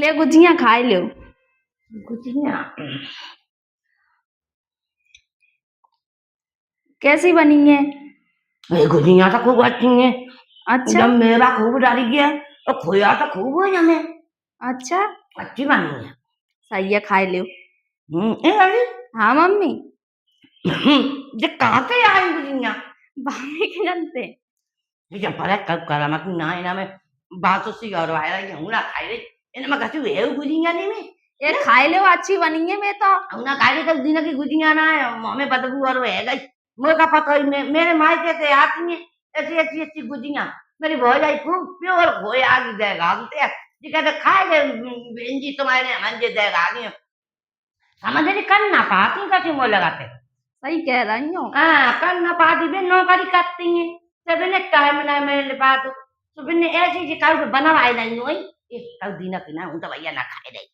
ले गुजिया खाए लो। गुजिया कैसी बनी है? ये गुजिया तो खूब अच्छी है। अच्छा जब मेरा खूब डाली गया तो खोया तो खूब है हमें। अच्छा अच्छी बनी है। सही है, खाए लो। ए अरे हाँ मम्मी। ये कहाँ से आई गुजिया? भाभी के जानते। ये जब पर कब करा मत ना इना में बात तो सी और आया ये हुना खाई रे इन में कछु है गुजिया नहीं में ये खाए लो, अच्छी बनी है। मैं तो हुना खाई रे कल दिन की गुजिया ना है हमें बदबू और है गई। मुझे का पता ही मेरे मायके से आती है ऐसी ऐसी अच्छी गुजिया। मेरी भौजाई खूब प्योर खोए आगे देगा आगते जी कहते खाए ले बेंजी तुम्हारे मंजे देगा आगे समझ नहीं करना पाती कछु मोह लगाते। सही कह रही हूँ। हाँ करना पाती बे नौकरी करती है तब ने टाइम ना मेरे बात तो बिन ऐसी जी काउ बना आई नहीं होई एक कल दिन की ना हूं तो भैया ना खाए रही